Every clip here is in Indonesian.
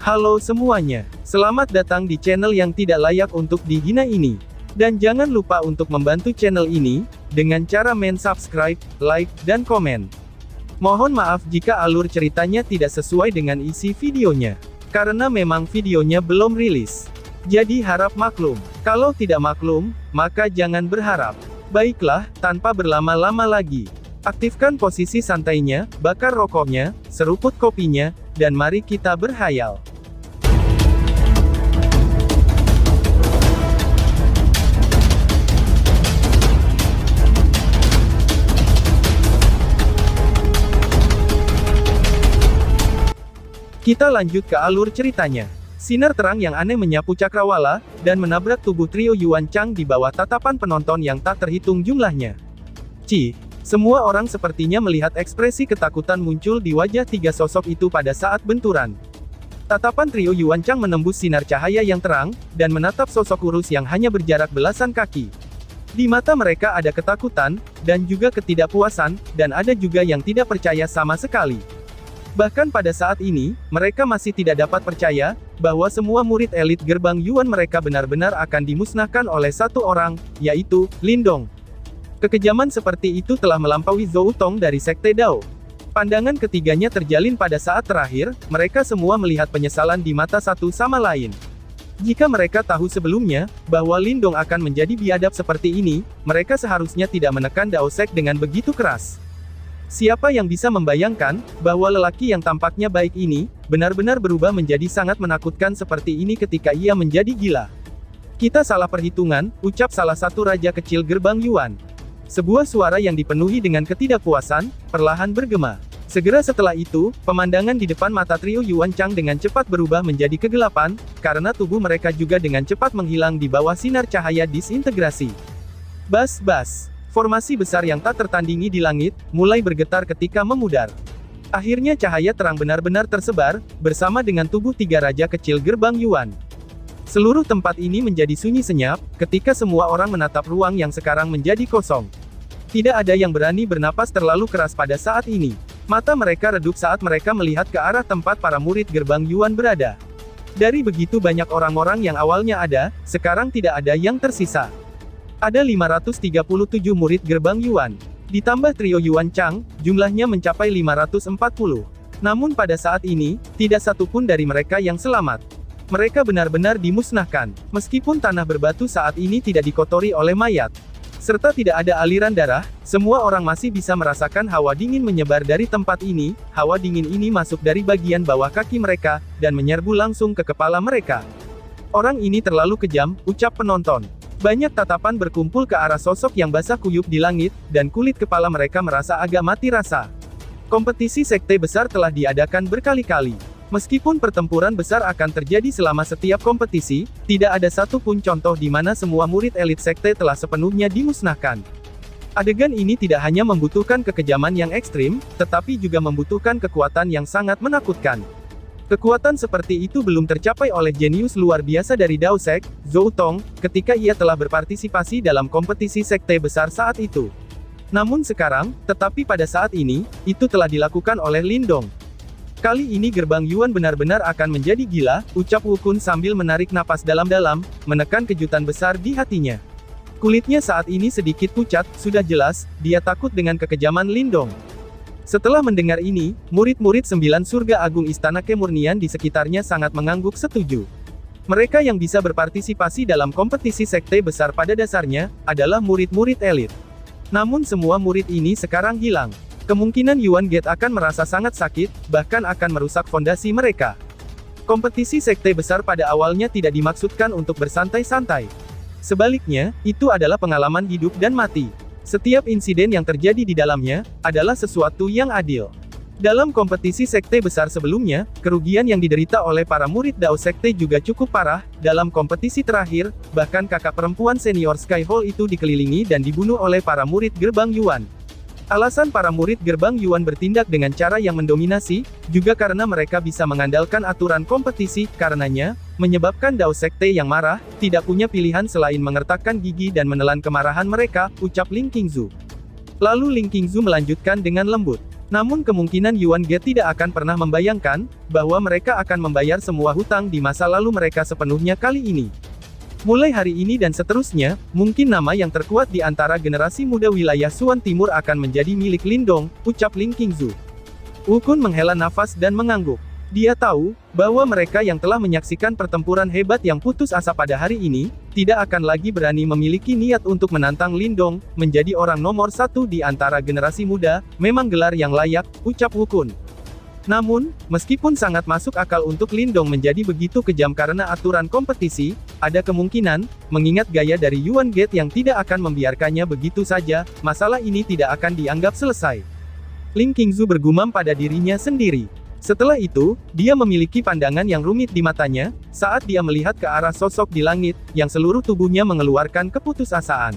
Halo semuanya, selamat datang di channel yang tidak layak untuk dihina ini. Dan jangan lupa untuk membantu channel ini, dengan cara subscribe, like, dan komen. Mohon maaf jika alur ceritanya tidak sesuai dengan isi videonya. Karena memang videonya belum rilis. Jadi harap maklum. Kalau tidak maklum, maka jangan berharap. Baiklah, tanpa berlama-lama lagi. Aktifkan posisi santainya, bakar rokoknya, seruput kopinya, dan mari kita berhayal. Kita lanjut ke alur ceritanya. Sinar terang yang aneh menyapu cakrawala, dan menabrak tubuh trio Yuan Chang di bawah tatapan penonton yang tak terhitung jumlahnya. Semua orang sepertinya melihat ekspresi ketakutan muncul di wajah tiga sosok itu pada saat benturan. Tatapan trio Yuan Chang menembus sinar cahaya yang terang, dan menatap sosok kurus yang hanya berjarak belasan kaki. Di mata mereka ada ketakutan, dan juga ketidakpuasan, dan ada juga yang tidak percaya sama sekali. Bahkan pada saat ini, mereka masih tidak dapat percaya, bahwa semua murid elit gerbang Yuan mereka benar-benar akan dimusnahkan oleh satu orang, yaitu Lin Dong. Kekejaman seperti itu telah melampaui Zhou Tong dari Sekte Dao. Pandangan ketiganya terjalin pada saat terakhir, mereka semua melihat penyesalan di mata satu sama lain. Jika mereka tahu sebelumnya, bahwa Lin Dong akan menjadi biadab seperti ini, mereka seharusnya tidak menekan Dao Sek dengan begitu keras. Siapa yang bisa membayangkan, bahwa lelaki yang tampaknya baik ini, benar-benar berubah menjadi sangat menakutkan seperti ini ketika ia menjadi gila. Kita salah perhitungan, ucap salah satu raja kecil gerbang Yuan. Sebuah suara yang dipenuhi dengan ketidakpuasan, perlahan bergema. Segera setelah itu, pemandangan di depan mata trio Yuan Chang dengan cepat berubah menjadi kegelapan, karena tubuh mereka juga dengan cepat menghilang di bawah sinar cahaya disintegrasi. Bas. Formasi besar yang tak tertandingi di langit, mulai bergetar ketika memudar. Akhirnya cahaya terang benar-benar tersebar, bersama dengan tubuh tiga raja kecil gerbang Yuan. Seluruh tempat ini menjadi sunyi senyap, ketika semua orang menatap ruang yang sekarang menjadi kosong. Tidak ada yang berani bernapas terlalu keras pada saat ini. Mata mereka redup saat mereka melihat ke arah tempat para murid gerbang Yuan berada. Dari begitu banyak orang-orang yang awalnya ada, sekarang tidak ada yang tersisa. Ada 537 murid gerbang Yuan. Ditambah trio Yuan Chang, jumlahnya mencapai 540. Namun pada saat ini, tidak satupun dari mereka yang selamat. Mereka benar-benar dimusnahkan. Meskipun tanah berbatu saat ini tidak dikotori oleh mayat, serta tidak ada aliran darah, semua orang masih bisa merasakan hawa dingin menyebar dari tempat ini. Hawa dingin ini masuk dari bagian bawah kaki mereka, dan menyerbu langsung ke kepala mereka. Orang ini terlalu kejam, ucap penonton. Banyak tatapan berkumpul ke arah sosok yang basah kuyup di langit, dan kulit kepala mereka merasa agak mati rasa. Kompetisi sekte besar telah diadakan berkali-kali. Meskipun pertempuran besar akan terjadi selama setiap kompetisi, tidak ada satupun contoh di mana semua murid elit sekte telah sepenuhnya dimusnahkan. Adegan ini tidak hanya membutuhkan kekejaman yang ekstrim, tetapi juga membutuhkan kekuatan yang sangat menakutkan. Kekuatan seperti itu belum tercapai oleh jenius luar biasa dari Dao Sek, Zhou Tong, ketika ia telah berpartisipasi dalam kompetisi sekte besar saat itu. Namun sekarang, tetapi pada saat ini, itu telah dilakukan oleh Lin Dong. Kali ini gerbang Yuan benar-benar akan menjadi gila, ucap Wu Kun sambil menarik napas dalam-dalam, menekan kejutan besar di hatinya. Kulitnya saat ini sedikit pucat, sudah jelas, dia takut dengan kekejaman Lin Dong. Setelah mendengar ini, murid-murid 9 surga agung istana kemurnian di sekitarnya sangat mengangguk setuju. Mereka yang bisa berpartisipasi dalam kompetisi sekte besar pada dasarnya, adalah murid-murid elit. Namun semua murid ini sekarang hilang. Kemungkinan Yuan Gate akan merasa sangat sakit, bahkan akan merusak fondasi mereka. Kompetisi sekte besar pada awalnya tidak dimaksudkan untuk bersantai-santai. Sebaliknya, itu adalah pengalaman hidup dan mati. Setiap insiden yang terjadi di dalamnya, adalah sesuatu yang adil. Dalam kompetisi sekte besar sebelumnya, kerugian yang diderita oleh para murid Dao Sekte juga cukup parah. Dalam kompetisi terakhir, bahkan kakak perempuan senior Sky Hall itu dikelilingi dan dibunuh oleh para murid gerbang Yuan. Alasan para murid gerbang Yuan bertindak dengan cara yang mendominasi, juga karena mereka bisa mengandalkan aturan kompetisi, karenanya, menyebabkan Dao Sekte yang marah, tidak punya pilihan selain mengertakkan gigi dan menelan kemarahan mereka, ucap Ling Qingzu. Lalu Ling Qingzu melanjutkan dengan lembut. Namun kemungkinan Yuan Gate tidak akan pernah membayangkan, bahwa mereka akan membayar semua hutang di masa lalu mereka sepenuhnya kali ini. Mulai hari ini dan seterusnya, mungkin nama yang terkuat di antara generasi muda wilayah Suan Timur akan menjadi milik Lindong, ucap Ling Qingzu. Wu Kun menghela nafas dan mengangguk. Dia tahu, bahwa mereka yang telah menyaksikan pertempuran hebat yang putus asa pada hari ini, tidak akan lagi berani memiliki niat untuk menantang Lindong, menjadi orang nomor satu di antara generasi muda, memang gelar yang layak, ucap Wu Kun. Namun, meskipun sangat masuk akal untuk Lindong menjadi begitu kejam karena aturan kompetisi, ada kemungkinan, mengingat gaya dari Yuan Gate yang tidak akan membiarkannya begitu saja, masalah ini tidak akan dianggap selesai. Ling Qingzu bergumam pada dirinya sendiri. Setelah itu, dia memiliki pandangan yang rumit di matanya, saat dia melihat ke arah sosok di langit, yang seluruh tubuhnya mengeluarkan keputusasaan.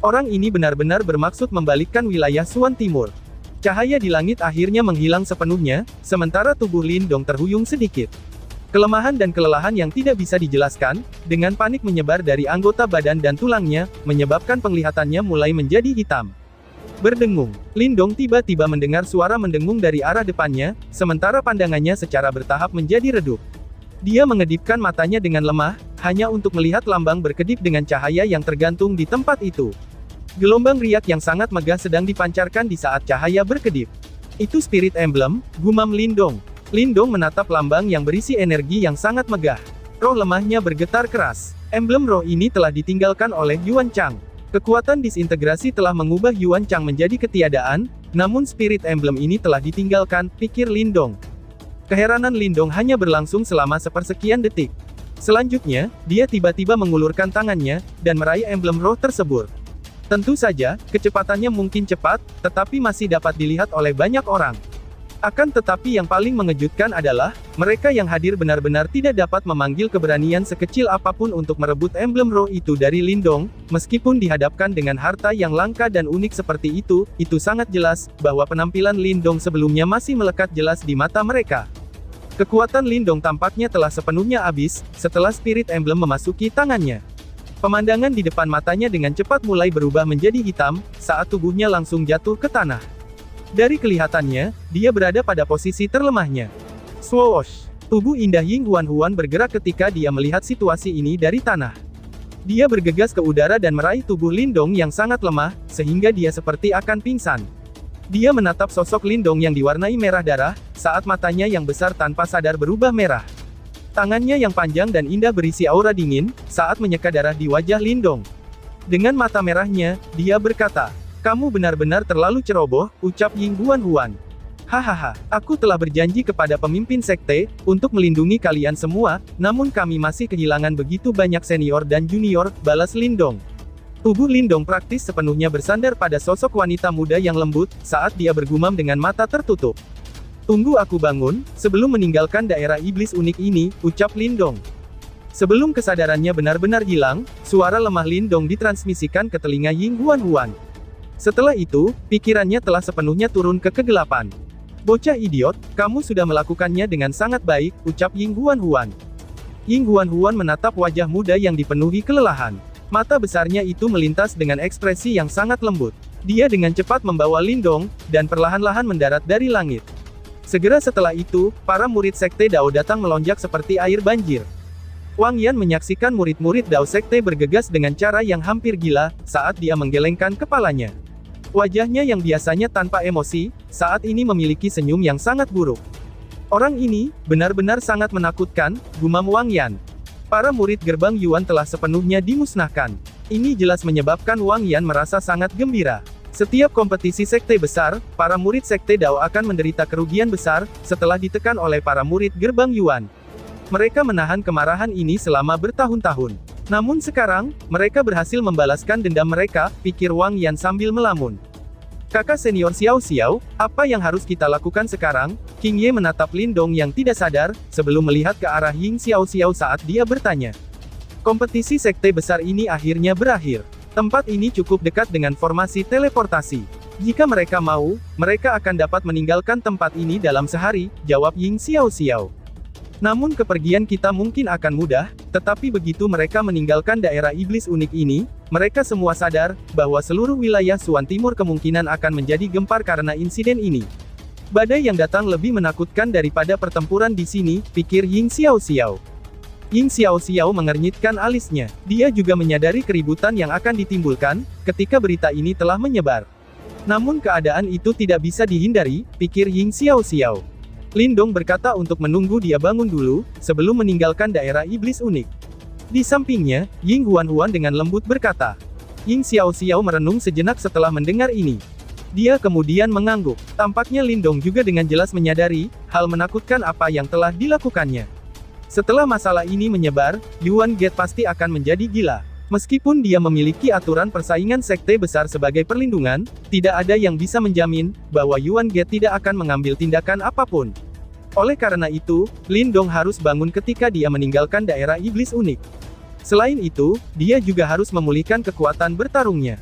Orang ini benar-benar bermaksud membalikkan wilayah Suan Timur. Cahaya di langit akhirnya menghilang sepenuhnya, sementara tubuh Lindong terhuyung sedikit. Kelemahan dan kelelahan yang tidak bisa dijelaskan, dengan panik menyebar dari anggota badan dan tulangnya, menyebabkan penglihatannya mulai menjadi hitam. Berdengung, Lindong tiba-tiba mendengar suara mendengung dari arah depannya, sementara pandangannya secara bertahap menjadi redup. Dia mengedipkan matanya dengan lemah, hanya untuk melihat lambang berkedip dengan cahaya yang tergantung di tempat itu. Gelombang riak yang sangat megah sedang dipancarkan di saat cahaya berkedip. Itu Spirit Emblem, gumam Lindong. Lindong menatap lambang yang berisi energi yang sangat megah. Roh lemahnya bergetar keras. Emblem roh ini telah ditinggalkan oleh Yuan Chang. Kekuatan disintegrasi telah mengubah Yuan Chang menjadi ketiadaan, namun Spirit Emblem ini telah ditinggalkan, pikir Lindong. Keheranan Lindong hanya berlangsung selama sepersekian detik. Selanjutnya, dia tiba-tiba mengulurkan tangannya, dan meraih emblem roh tersebut. Tentu saja, kecepatannya mungkin cepat, tetapi masih dapat dilihat oleh banyak orang. Akan tetapi yang paling mengejutkan adalah, mereka yang hadir benar-benar tidak dapat memanggil keberanian sekecil apapun untuk merebut emblem roh itu dari Lindong, meskipun dihadapkan dengan harta yang langka dan unik seperti itu sangat jelas, bahwa penampilan Lindong sebelumnya masih melekat jelas di mata mereka. Kekuatan Lindong tampaknya telah sepenuhnya habis, setelah Spirit Emblem memasuki tangannya. Pemandangan di depan matanya dengan cepat mulai berubah menjadi hitam, saat tubuhnya langsung jatuh ke tanah. Dari kelihatannya, dia berada pada posisi terlemahnya. Swoosh! Tubuh indah Ying Huan bergerak ketika dia melihat situasi ini dari tanah. Dia bergegas ke udara dan meraih tubuh Lindong yang sangat lemah, sehingga dia seperti akan pingsan. Dia menatap sosok Lindong yang diwarnai merah darah, saat matanya yang besar tanpa sadar berubah merah. Tangannya yang panjang dan indah berisi aura dingin, saat menyeka darah di wajah Lindong. Dengan mata merahnya, dia berkata, "Kamu benar-benar terlalu ceroboh," ucap Ying Huan. "Hahaha, aku telah berjanji kepada pemimpin sekte, untuk melindungi kalian semua, namun kami masih kehilangan begitu banyak senior dan junior," balas Lindong. Tubuh Lindong praktis sepenuhnya bersandar pada sosok wanita muda yang lembut, saat dia bergumam dengan mata tertutup. "Tunggu aku bangun, sebelum meninggalkan daerah iblis unik ini," ucap Lindong. Sebelum kesadarannya benar-benar hilang, suara lemah Lindong ditransmisikan ke telinga Ying Huan. Setelah itu, pikirannya telah sepenuhnya turun ke kegelapan. "Bocah idiot, kamu sudah melakukannya dengan sangat baik," ucap Ying Huan. Ying Huan menatap wajah muda yang dipenuhi kelelahan. Mata besarnya itu melintas dengan ekspresi yang sangat lembut. Dia dengan cepat membawa Lindong, dan perlahan-lahan mendarat dari langit. Segera setelah itu, para murid Sekte Dao datang melonjak seperti air banjir. Wang Yan menyaksikan murid-murid Dao Sekte bergegas dengan cara yang hampir gila, saat dia menggelengkan kepalanya. Wajahnya yang biasanya tanpa emosi, saat ini memiliki senyum yang sangat buruk. "Orang ini, benar-benar sangat menakutkan," gumam Wang Yan. Para murid gerbang Yuan telah sepenuhnya dimusnahkan. Ini jelas menyebabkan Wang Yan merasa sangat gembira. Setiap kompetisi sekte besar, para murid sekte Dao akan menderita kerugian besar, setelah ditekan oleh para murid gerbang Yuan. Mereka menahan kemarahan ini selama bertahun-tahun. Namun sekarang, mereka berhasil membalaskan dendam mereka, pikir Wang Yan sambil melamun. "Kakak senior Xiao, apa yang harus kita lakukan sekarang?" King Ye menatap Lindong yang tidak sadar, sebelum melihat ke arah Ying Xiao saat dia bertanya. Kompetisi sekte besar ini akhirnya berakhir. Tempat ini cukup dekat dengan formasi teleportasi. Jika mereka mau, mereka akan dapat meninggalkan tempat ini dalam sehari, jawab Ying Xiao. Namun kepergian kita mungkin akan mudah, tetapi begitu mereka meninggalkan daerah iblis unik ini, mereka semua sadar, bahwa seluruh wilayah Suan Timur kemungkinan akan menjadi gempar karena insiden ini. Badai yang datang lebih menakutkan daripada pertempuran di sini, pikir Ying Xiaoxiao. Ying Xiaoxiao mengernyitkan alisnya. Dia juga menyadari keributan yang akan ditimbulkan, ketika berita ini telah menyebar. Namun keadaan itu tidak bisa dihindari, pikir Ying Xiaoxiao. Lindong berkata untuk menunggu dia bangun dulu, sebelum meninggalkan daerah iblis unik. Di sampingnya, Ying Huan-Huan dengan lembut berkata. Ying Xiaoxiao merenung sejenak setelah mendengar ini. Dia kemudian mengangguk. Tampaknya Lindong juga dengan jelas menyadari, hal menakutkan apa yang telah dilakukannya. Setelah masalah ini menyebar, Yuan Gate pasti akan menjadi gila. Meskipun dia memiliki aturan persaingan sekte besar sebagai perlindungan, tidak ada yang bisa menjamin, bahwa Yuan Gate tidak akan mengambil tindakan apapun. Oleh karena itu, Lindong harus bangun ketika dia meninggalkan daerah iblis unik. Selain itu, dia juga harus memulihkan kekuatan bertarungnya.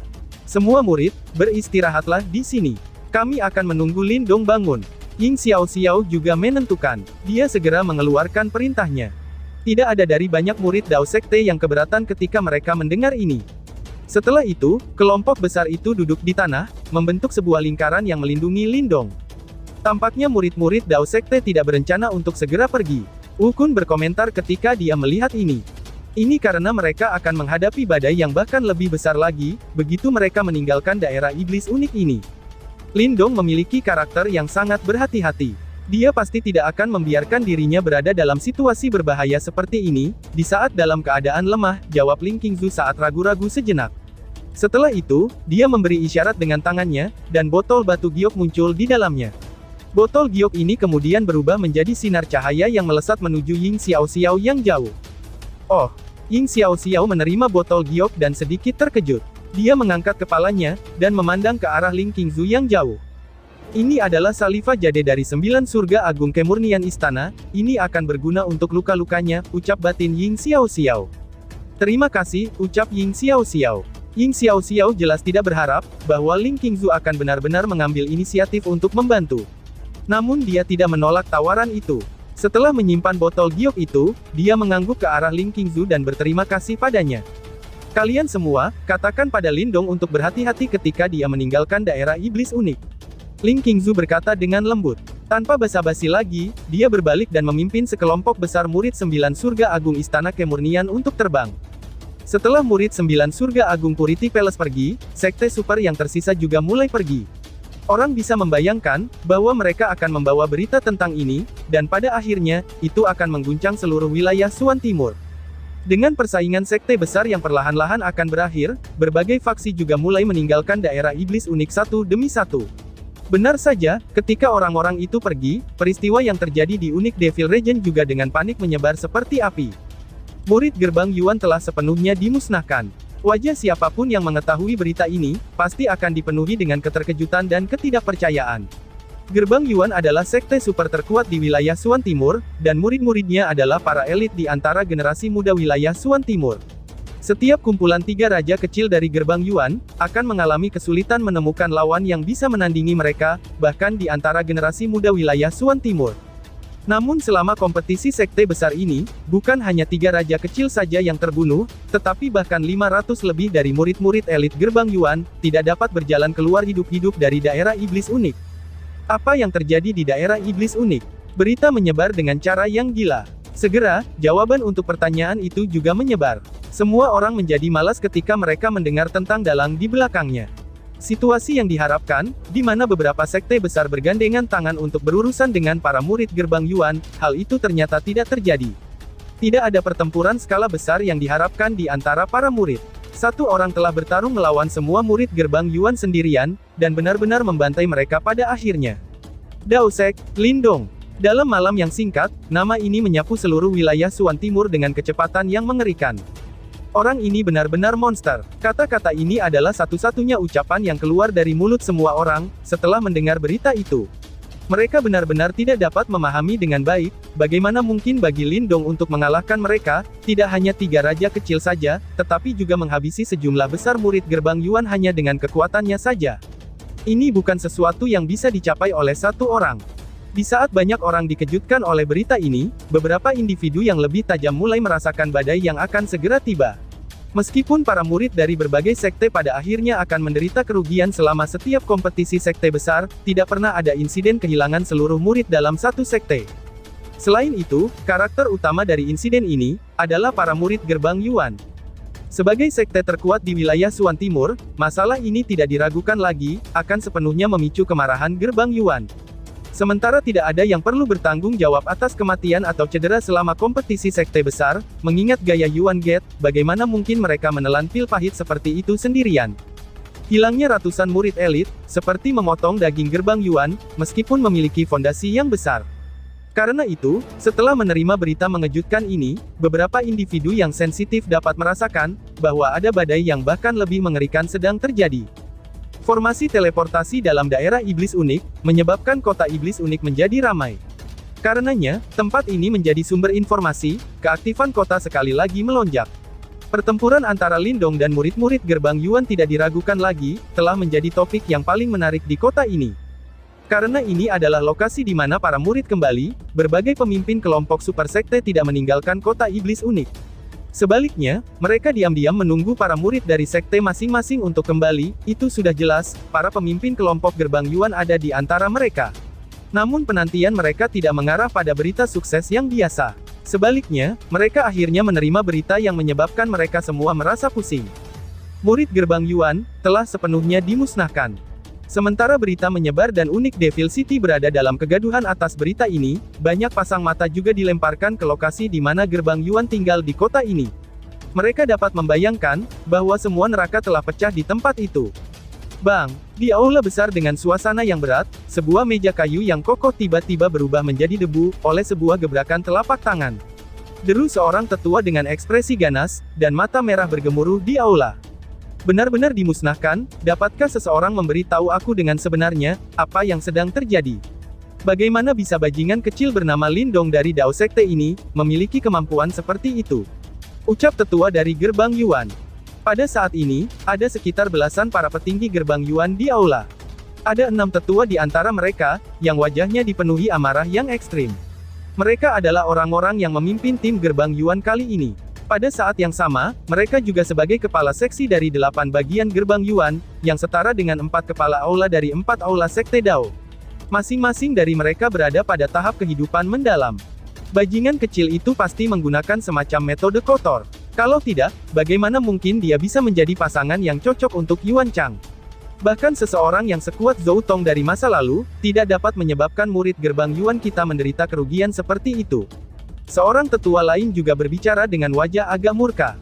Semua murid, beristirahatlah di sini. Kami akan menunggu Lindong bangun. Ying Xiaoxiao juga menentukan. Dia segera mengeluarkan perintahnya. Tidak ada dari banyak murid Dao Sekte yang keberatan ketika mereka mendengar ini. Setelah itu, kelompok besar itu duduk di tanah, membentuk sebuah lingkaran yang melindungi Lindong. Tampaknya murid-murid Dao Sekte tidak berencana untuk segera pergi. Wu Kun berkomentar ketika dia melihat ini. Ini karena mereka akan menghadapi badai yang bahkan lebih besar lagi, begitu mereka meninggalkan daerah iblis unik ini. Lindong memiliki karakter yang sangat berhati-hati. Dia pasti tidak akan membiarkan dirinya berada dalam situasi berbahaya seperti ini, di saat dalam keadaan lemah, jawab Ling Qingzu saat ragu-ragu sejenak. Setelah itu, dia memberi isyarat dengan tangannya, dan botol batu giok muncul di dalamnya. Botol giok ini kemudian berubah menjadi sinar cahaya yang melesat menuju Ying Xiaoxiao yang jauh. Oh, Ying Xiaoxiao menerima botol giok dan sedikit terkejut. Dia mengangkat kepalanya, dan memandang ke arah Ling Qingzu yang jauh. Ini adalah saliva jade dari 9 surga agung kemurnian istana, ini akan berguna untuk luka-lukanya, ucap batin Ying Xiaoxiao. Terima kasih, ucap Ying Xiaoxiao. Ying Xiaoxiao jelas tidak berharap, bahwa Ling Qingzu akan benar-benar mengambil inisiatif untuk membantu. Namun dia tidak menolak tawaran itu. Setelah menyimpan botol giok itu, dia mengangguk ke arah Ling Qingzu dan berterima kasih padanya. Kalian semua, katakan pada Lindong untuk berhati-hati ketika dia meninggalkan daerah iblis unik. Ling Qingzu berkata dengan lembut. Tanpa basa-basi lagi, dia berbalik dan memimpin sekelompok besar murid 9 surga agung istana kemurnian untuk terbang. Setelah murid 9 surga agung Purity Palace pergi, sekte super yang tersisa juga mulai pergi. Orang bisa membayangkan, bahwa mereka akan membawa berita tentang ini, dan pada akhirnya, itu akan mengguncang seluruh wilayah Suan Timur. Dengan persaingan sekte besar yang perlahan-lahan akan berakhir, berbagai faksi juga mulai meninggalkan daerah iblis unik satu demi satu. Benar saja, ketika orang-orang itu pergi, peristiwa yang terjadi di Unik Devil Region juga dengan panik menyebar seperti api. Murid gerbang Yuan telah sepenuhnya dimusnahkan. Wajah siapapun yang mengetahui berita ini, pasti akan dipenuhi dengan keterkejutan dan ketidakpercayaan. Gerbang Yuan adalah sekte super terkuat di wilayah Suan Timur, dan murid-muridnya adalah para elit di antara generasi muda wilayah Suan Timur. Setiap kumpulan 3 raja kecil dari gerbang Yuan, akan mengalami kesulitan menemukan lawan yang bisa menandingi mereka, bahkan di antara generasi muda wilayah Suan Timur. Namun selama kompetisi sekte besar ini, bukan hanya 3 raja kecil saja yang terbunuh, tetapi bahkan 500 lebih dari murid-murid elit gerbang Yuan, tidak dapat berjalan keluar hidup-hidup dari daerah iblis unik. Apa yang terjadi di daerah iblis unik? Berita menyebar dengan cara yang gila. Segera, jawaban untuk pertanyaan itu juga menyebar. Semua orang menjadi malas ketika mereka mendengar tentang dalang di belakangnya. Situasi yang diharapkan, di mana beberapa sekte besar bergandengan tangan untuk berurusan dengan para murid gerbang Yuan, hal itu ternyata tidak terjadi. Tidak ada pertempuran skala besar yang diharapkan di antara para murid. Satu orang telah bertarung melawan semua murid gerbang Yuan sendirian, dan benar-benar membantai mereka pada akhirnya. Daosek, Lindong. Dalam malam yang singkat, nama ini menyapu seluruh wilayah Suan Timur dengan kecepatan yang mengerikan. Orang ini benar-benar monster. Kata-kata ini adalah satu-satunya ucapan yang keluar dari mulut semua orang, setelah mendengar berita itu. Mereka benar-benar tidak dapat memahami dengan baik, bagaimana mungkin bagi Lindong untuk mengalahkan mereka, tidak hanya 3 raja kecil saja, tetapi juga menghabisi sejumlah besar murid gerbang Yuan hanya dengan kekuatannya saja. Ini bukan sesuatu yang bisa dicapai oleh satu orang. Di saat banyak orang dikejutkan oleh berita ini, beberapa individu yang lebih tajam mulai merasakan badai yang akan segera tiba. Meskipun para murid dari berbagai sekte pada akhirnya akan menderita kerugian selama setiap kompetisi sekte besar, tidak pernah ada insiden kehilangan seluruh murid dalam satu sekte. Selain itu, karakter utama dari insiden ini adalah para murid Gerbang Yuan. Sebagai sekte terkuat di wilayah Suan Timur, masalah ini tidak diragukan lagi, akan sepenuhnya memicu kemarahan Gerbang Yuan. Sementara tidak ada yang perlu bertanggung jawab atas kematian atau cedera selama kompetisi sekte besar, mengingat gaya Yuan Gate, bagaimana mungkin mereka menelan pil pahit seperti itu sendirian. Hilangnya ratusan murid elit, seperti memotong daging Gerbang Yuan, meskipun memiliki fondasi yang besar. Karena itu, setelah menerima berita mengejutkan ini, beberapa individu yang sensitif dapat merasakan bahwa ada badai yang bahkan lebih mengerikan sedang terjadi. Formasi teleportasi dalam daerah iblis unik, menyebabkan kota iblis unik menjadi ramai. Karenanya, tempat ini menjadi sumber informasi, keaktifan kota sekali lagi melonjak. Pertempuran antara Lindong dan murid-murid Gerbang Yuan tidak diragukan lagi, telah menjadi topik yang paling menarik di kota ini. Karena ini adalah lokasi di mana para murid kembali, berbagai pemimpin kelompok super sekte tidak meninggalkan kota iblis unik. Sebaliknya, mereka diam-diam menunggu para murid dari sekte masing-masing untuk kembali, itu sudah jelas, para pemimpin kelompok Gerbang Yuan ada di antara mereka. Namun penantian mereka tidak mengarah pada berita sukses yang biasa. Sebaliknya, mereka akhirnya menerima berita yang menyebabkan mereka semua merasa pusing. Murid Gerbang Yuan telah sepenuhnya dimusnahkan. Sementara berita menyebar dan unik Devil City berada dalam kegaduhan atas berita ini, banyak pasang mata juga dilemparkan ke lokasi di mana Gerbang Yuan tinggal di kota ini. Mereka dapat membayangkan bahwa semua neraka telah pecah di tempat itu. Bang! Di aula besar dengan suasana yang berat, sebuah meja kayu yang kokoh tiba-tiba berubah menjadi debu oleh sebuah gebrakan telapak tangan. Deru seorang tetua dengan ekspresi ganas dan mata merah bergemuruh di aula. Benar-benar dimusnahkan, dapatkah seseorang memberi tahu aku dengan sebenarnya, apa yang sedang terjadi? Bagaimana bisa bajingan kecil bernama Lindong dari Dao Sekte ini, memiliki kemampuan seperti itu? Ucap tetua dari Gerbang Yuan. Pada saat ini, ada sekitar belasan para petinggi Gerbang Yuan di aula. Ada 6 tetua di antara mereka, yang wajahnya dipenuhi amarah yang ekstrim. Mereka adalah orang-orang yang memimpin tim Gerbang Yuan kali ini. Pada saat yang sama, mereka juga sebagai kepala seksi dari 8 bagian Gerbang Yuan, yang setara dengan 4 kepala aula dari 4 aula Sekte Dao. Masing-masing dari mereka berada pada tahap kehidupan mendalam. Bajingan kecil itu pasti menggunakan semacam metode kotor. Kalau tidak, bagaimana mungkin dia bisa menjadi pasangan yang cocok untuk Yuan Chang? Bahkan seseorang yang sekuat Zhou Tong dari masa lalu, tidak dapat menyebabkan murid Gerbang Yuan kita menderita kerugian seperti itu. Seorang tetua lain juga berbicara dengan wajah agak murka.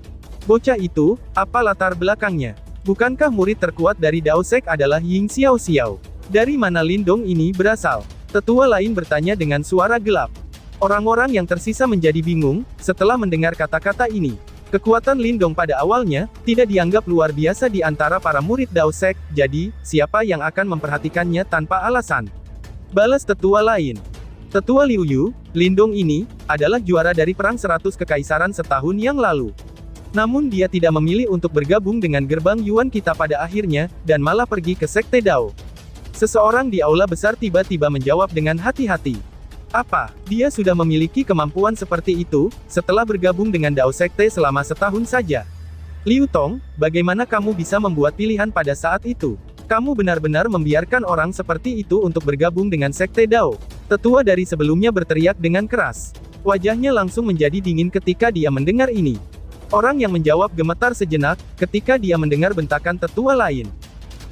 Bocah itu, apa latar belakangnya? Bukankah murid terkuat dari Dao Sek adalah Ying Xiao Xiao? Dari mana Lindong ini berasal? Tetua lain bertanya dengan suara gelap. Orang-orang yang tersisa menjadi bingung, setelah mendengar kata-kata ini. Kekuatan Lindong pada awalnya, tidak dianggap luar biasa di antara para murid Dao Sek, jadi, siapa yang akan memperhatikannya tanpa alasan? Balas tetua lain. Tetua Liu Yu, Lindong ini, adalah juara dari Perang 100 Kekaisaran setahun yang lalu. Namun dia tidak memilih untuk bergabung dengan Gerbang Yuan kita pada akhirnya, dan malah pergi ke Sekte Dao. Seseorang di aula besar tiba-tiba menjawab dengan hati-hati. Apa, dia sudah memiliki kemampuan seperti itu, setelah bergabung dengan Dao Sekte selama setahun saja? Liu Tong, bagaimana kamu bisa membuat pilihan pada saat itu? Kamu benar-benar membiarkan orang seperti itu untuk bergabung dengan Sekte Dao. Tetua dari sebelumnya berteriak dengan keras. Wajahnya langsung menjadi dingin ketika dia mendengar ini. Orang yang menjawab gemetar sejenak, ketika dia mendengar bentakan tetua lain.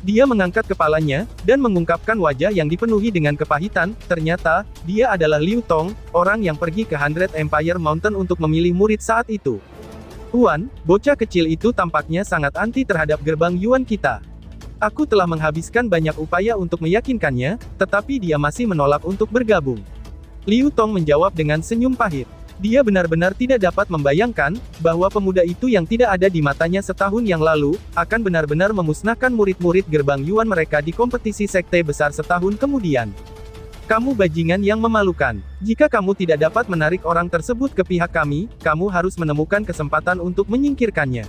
Dia mengangkat kepalanya, dan mengungkapkan wajah yang dipenuhi dengan kepahitan, ternyata, dia adalah Liu Tong, orang yang pergi ke Hundred Empire Mountain untuk memilih murid saat itu. Huan, bocah kecil itu tampaknya sangat anti terhadap Gerbang Yuan kita. Aku telah menghabiskan banyak upaya untuk meyakinkannya, tetapi dia masih menolak untuk bergabung. Liu Tong menjawab dengan senyum pahit. Dia benar-benar tidak dapat membayangkan, bahwa pemuda itu yang tidak ada di matanya setahun yang lalu, akan benar-benar memusnahkan murid-murid Gerbang Yuan mereka di kompetisi sekte besar setahun kemudian. Kamu bajingan yang memalukan. Jika kamu tidak dapat menarik orang tersebut ke pihak kami, kamu harus menemukan kesempatan untuk menyingkirkannya.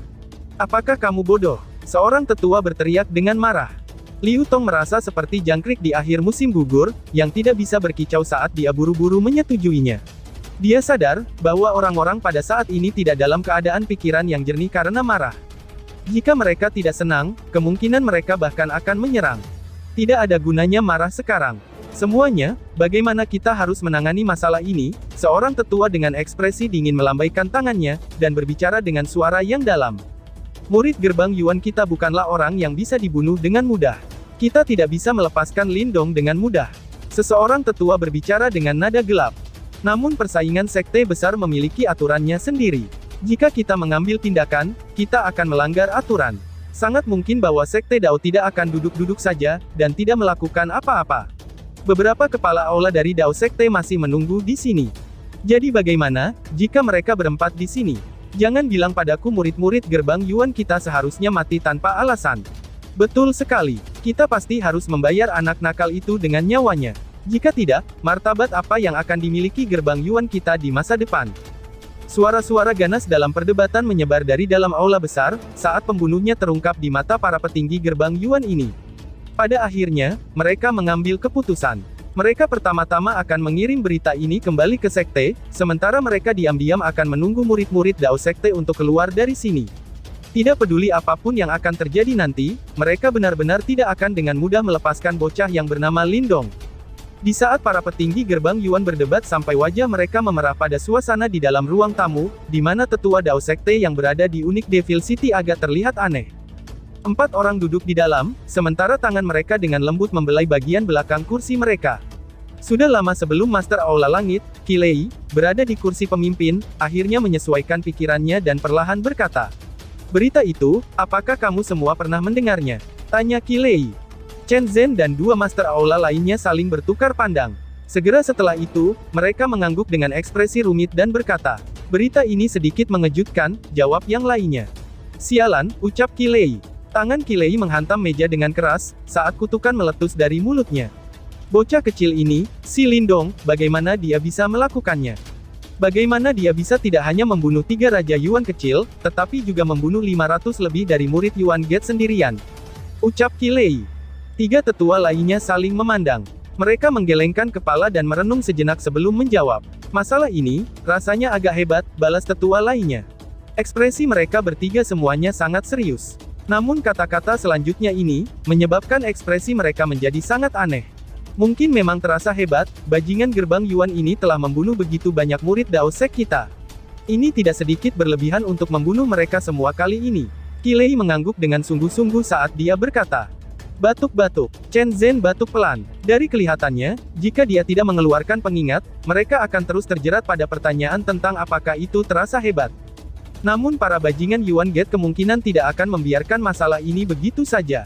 Apakah kamu bodoh? Seorang tetua berteriak dengan marah. Liu Tong merasa seperti jangkrik di akhir musim gugur, yang tidak bisa berkicau saat dia buru-buru menyetujuinya. Dia sadar bahwa orang-orang pada saat ini tidak dalam keadaan pikiran yang jernih karena marah. Jika mereka tidak senang, kemungkinan mereka bahkan akan menyerang. Tidak ada gunanya marah sekarang. Semuanya, bagaimana kita harus menangani masalah ini? Seorang tetua dengan ekspresi dingin melambaikan tangannya, dan berbicara dengan suara yang dalam. Murid gerbang Yuan kita bukanlah orang yang bisa dibunuh dengan mudah. Kita tidak bisa melepaskan Lindong dengan mudah. Seseorang tetua berbicara dengan nada gelap. Namun persaingan sekte besar memiliki aturannya sendiri. Jika kita mengambil tindakan, kita akan melanggar aturan. Sangat mungkin bahwa sekte Dao tidak akan duduk-duduk saja, dan tidak melakukan apa-apa. Beberapa kepala aula dari Dao Sekte masih menunggu di sini. Jadi bagaimana, jika mereka berempat di sini? Jangan bilang padaku murid-murid gerbang Yuan kita seharusnya mati tanpa alasan. Betul sekali, kita pasti harus membayar anak nakal itu dengan nyawanya. Jika tidak, martabat apa yang akan dimiliki gerbang Yuan kita di masa depan? Suara-suara ganas dalam perdebatan menyebar dari dalam aula besar, saat pembunuhnya terungkap di mata para petinggi gerbang Yuan ini. Pada akhirnya, mereka mengambil keputusan. Mereka pertama-tama akan mengirim berita ini kembali ke sekte, sementara mereka diam-diam akan menunggu murid-murid Dao Sekte untuk keluar dari sini. Tidak peduli apapun yang akan terjadi nanti, mereka benar-benar tidak akan dengan mudah melepaskan bocah yang bernama Lindong. Di saat para petinggi gerbang Yuan berdebat sampai wajah mereka memerah pada suasana di dalam ruang tamu, di mana tetua Dao Sekte yang berada di Unik Devil City agak terlihat aneh. 4 orang duduk di dalam, sementara tangan mereka dengan lembut membelai bagian belakang kursi mereka. Sudah lama sebelum Master Aula Langit, Qi Lei, berada di kursi pemimpin, akhirnya menyesuaikan pikirannya dan perlahan berkata. Berita itu, apakah kamu semua pernah mendengarnya? Tanya Qi Lei. Chen Zhen dan 2 Master Aula lainnya saling bertukar pandang. Segera setelah itu, mereka mengangguk dengan ekspresi rumit dan berkata, berita ini sedikit mengejutkan, jawab yang lainnya. Sialan, ucap Qi Lei. Tangan Qi Lei menghantam meja dengan keras, saat kutukan meletus dari mulutnya. Bocah kecil ini, si Lindong, bagaimana dia bisa melakukannya? Bagaimana dia bisa tidak hanya membunuh 3 Raja Yuan kecil, tetapi juga membunuh 500 lebih dari murid Yuan Gate sendirian? Ucap Qi Lei. 3 tetua lainnya saling memandang. Mereka menggelengkan kepala dan merenung sejenak sebelum menjawab. Masalah ini, rasanya agak hebat, balas tetua lainnya. Ekspresi mereka bertiga semuanya sangat serius. Namun kata-kata selanjutnya ini, menyebabkan ekspresi mereka menjadi sangat aneh. Mungkin memang terasa hebat, bajingan gerbang Yuan ini telah membunuh begitu banyak murid Dao Sek kita. Ini tidak sedikit berlebihan untuk membunuh mereka semua kali ini. Qi Lei mengangguk dengan sungguh-sungguh saat dia berkata. Batuk-batuk. Chen Zhen batuk pelan. Dari kelihatannya, jika dia tidak mengeluarkan pengingat, mereka akan terus terjerat pada pertanyaan tentang apakah itu terasa hebat. Namun para bajingan Yuan Gate kemungkinan tidak akan membiarkan masalah ini begitu saja.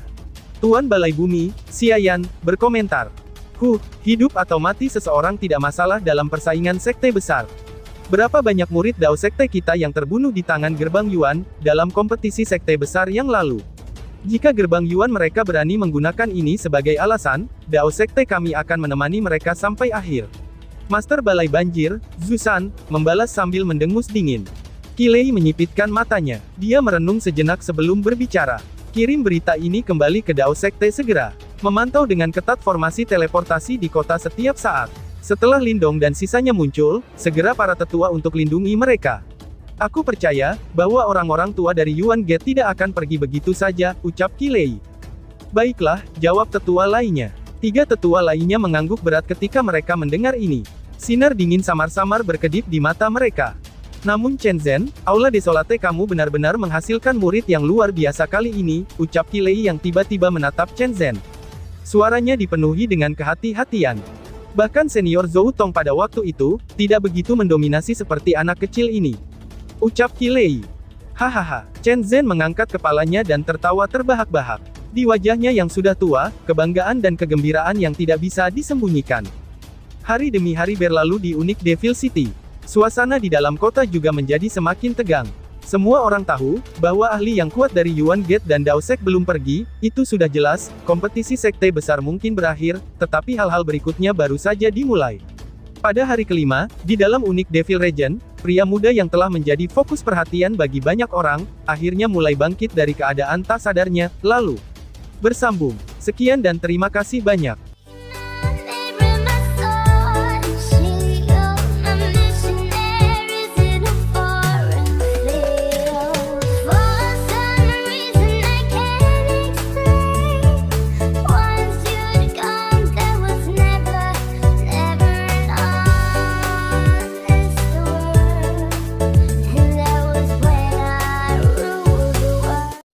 Tuan Balai Bumi, Xiayan, berkomentar. Hidup atau mati seseorang tidak masalah dalam persaingan sekte besar. Berapa banyak murid Dao Sekte kita yang terbunuh di tangan gerbang Yuan, dalam kompetisi sekte besar yang lalu? Jika gerbang Yuan mereka berani menggunakan ini sebagai alasan, Dao Sekte kami akan menemani mereka sampai akhir. Master Balai Banjir, Zhusan, membalas sambil mendengus dingin. Qi Lei menyipitkan matanya. Dia merenung sejenak sebelum berbicara. Kirim berita ini kembali ke Dao Sekte segera. Memantau dengan ketat formasi teleportasi di kota setiap saat. Setelah Lindong dan sisanya muncul, segera para tetua untuk lindungi mereka. Aku percaya, bahwa orang-orang tua dari Yuan Gate tidak akan pergi begitu saja, ucap Qi Lei. Baiklah, jawab tetua lainnya. 3 tetua lainnya mengangguk berat ketika mereka mendengar ini. Sinar dingin samar-samar berkedip di mata mereka. Namun Chen Zhen, Aula Desolate kamu benar-benar menghasilkan murid yang luar biasa kali ini, ucap Qi Lei yang tiba-tiba menatap Chen Zhen. Suaranya dipenuhi dengan kehati-hatian. Bahkan senior Zhou Tong pada waktu itu, tidak begitu mendominasi seperti anak kecil ini. Ucap Qi Lei. Hahaha. Chen Zhen mengangkat kepalanya dan tertawa terbahak-bahak. Di wajahnya yang sudah tua, kebanggaan dan kegembiraan yang tidak bisa disembunyikan. Hari demi hari berlalu di Unik Devil City. Suasana di dalam kota juga menjadi semakin tegang. Semua orang tahu, bahwa ahli yang kuat dari Yuan Gate dan Dao Sek belum pergi, itu sudah jelas, kompetisi sekte besar mungkin berakhir, tetapi hal-hal berikutnya baru saja dimulai. Pada hari kelima, di dalam Unik Devil Region, pria muda yang telah menjadi fokus perhatian bagi banyak orang, akhirnya mulai bangkit dari keadaan tak sadarnya, lalu bersambung. Sekian dan terima kasih banyak.